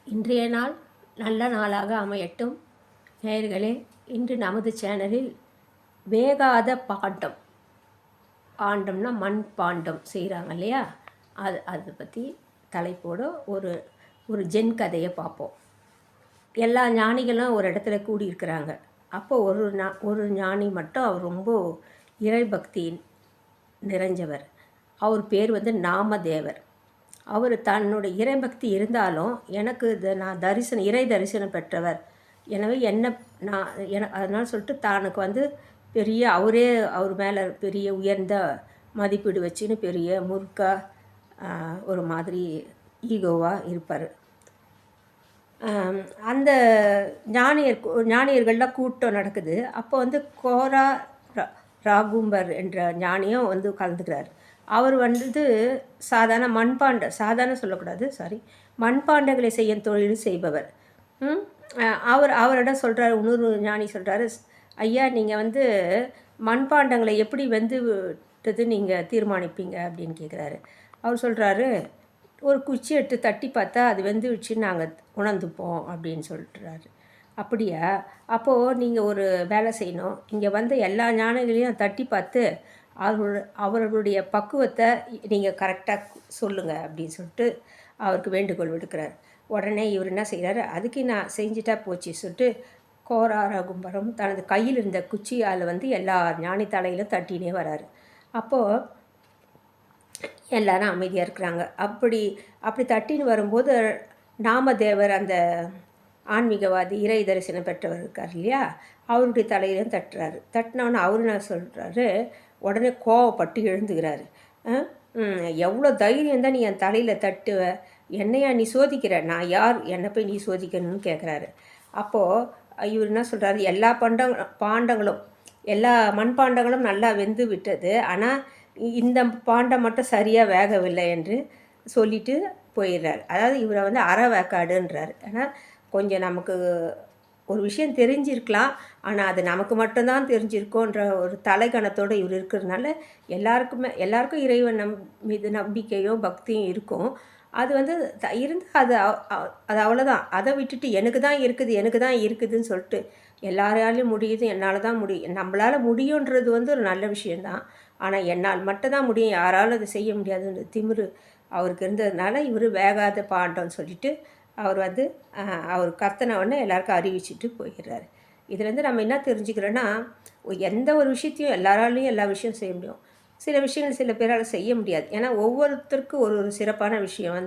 இன்றைய நாள் நல்ல நாளாக அமையட்டும். நேயர்களே, இன்று நமது சேனலில் வேகாத பாண்டம், பாண்டம்னா மண் பாண்டம் செய்கிறாங்க இல்லையா, அதை பற்றி தலைப்போட ஒரு ஒரு ஜென் கதையை பார்ப்போம். எல்லா ஞானிகளும் ஒரு இடத்துல கூடியிருக்கிறாங்க. அப்போ ஒரு ஞானி மட்டும் அவர் ரொம்ப இறைபக்தி நிறைஞ்சவர். அவர் பேர் நாமதேவர். அவர் தன்னுடைய இறைபக்தி இருந்தாலும் எனக்கு நான் இறை தரிசனம் பெற்றவர், எனவே அதனால் சொல்லிட்டு தானுக்கு பெரிய அவர் மேலே பெரிய உயர்ந்த மதிப்பீடு வச்சுன்னு பெரிய ஒரு மாதிரி ஈகோவாக இருப்பார். அந்த ஞானியர்கள்லாம் கூட்டம் நடக்குது. அப்போ கோரா ராகும்பர் என்ற ஞானியும் கலந்துக்கிறார். அவர் சாதாரண சொல்லக்கூடாது, மண்பாண்டங்களை செய்யும் தொழில் செய்பவர். அவரிடம் சொல்கிறார், இன்னொரு ஞானி சொல்கிறாரு, ஐயா, நீங்கள் மண்பாண்டங்களை எப்படி விட்டது நீங்கள் தீர்மானிப்பீங்க அப்படின்னு கேட்குறாரு. அவர் சொல்கிறாரு, ஒரு குச்சி எடுத்து தட்டி பார்த்தா அது வச்சுன்னு நாங்கள் உணர்ந்துப்போம் அப்படின்னு சொல்கிறாரு. அப்படியா? அப்போது நீங்கள் ஒரு வேலை செய்யணும். இங்கே எல்லா ஞானிகளையும் தட்டி பார்த்து அவர்களுடைய பக்குவத்தை நீங்கள் கரெக்டாக சொல்லுங்கள் அப்படின்னு சொல்லிட்டு அவருக்கு வேண்டுகோள் விடுக்கிறார். உடனே இவர் என்ன செய்கிறாரு, அதுக்கு நான் செஞ்சுட்டா போச்சு சொல்லிட்டு கோராரகும்பரம் தனது கையில் இருந்த குச்சியால் எல்லா ஞானி தலையிலும் தட்டினே வராரு. அப்போது எல்லாரும் அமைதியாக இருக்கிறாங்க. அப்படி தட்டின்னு வரும்போது நாமதேவர், அந்த ஆன்மீகவாதி இறை தரிசனம் பெற்றவர் இருக்கார் இல்லையா, அவருடைய தலையிலும் தட்டுறாரு. தட்டினவொன்னே அவரு என்ன சொல்கிறாரு, உடனே கோவப்பட்டு எழுந்துக்கிறாரு. எவ்வளோ தைரியம் தான் நீ என் தலையில் தட்டுவ, என்னையா நீ சோதிக்கிற, நான் யார், என்னை போய் நீ சோதிக்கணும்னு கேட்குறாரு. அப்போது இவர் என்ன சொல்கிறாரு, எல்லா பாண்டங்களும் எல்லா மண்பாண்டங்களும் நல்லா வெந்து விட்டது, ஆனால் இந்த பாண்டம் மட்டும் சரியாக வேகவில்லை என்று சொல்லிட்டு போயிடுறார். அதாவது இவரை அறவேக்காடுன்றார். ஆனால் கொஞ்சம் நமக்கு ஒரு விஷயம் தெரிஞ்சிருக்கலாம், ஆனால் அது நமக்கு மட்டும்தான் தெரிஞ்சிருக்கோன்ற ஒரு தலைக்கணத்தோடு இவர் இருக்கிறதுனால எல்லாருக்கும் இறைவன் மீது நம்பிக்கையோ பக்தியும் இருக்கும். அது இருந்து அது அவ்வளோதான். அதை விட்டுட்டு எனக்கு தான் இருக்குதுன்னு சொல்லிட்டு எல்லாராலையும் முடியுது, என்னால் தான் முடியும், நம்மளால் முடியுன்றது ஒரு நல்ல விஷயந்தான். ஆனால் என்னால் மட்டும்தான் முடியும், யாராலும் அதை செய்ய முடியாதுன்ற திமிரு அவருக்கு இருந்ததுனால இவர் வேகாத பாண்டம்னு சொல்லிட்டு அவர் அவர் கத்தனவுடனே எல்லாருக்கும் அறிவிச்சிட்டு போயிடுறாரு. இதுலேருந்து நம்ம என்ன தெரிஞ்சுக்கிறோன்னா, எந்த ஒரு விஷயத்தையும் எல்லாராலையும் எல்லா விஷயம் செய்ய முடியும், சில விஷயங்கள் சில பேரால் செய்ய முடியாது. ஏன்னா ஒவ்வொருத்தருக்கும் ஒரு சிறப்பான விஷயம்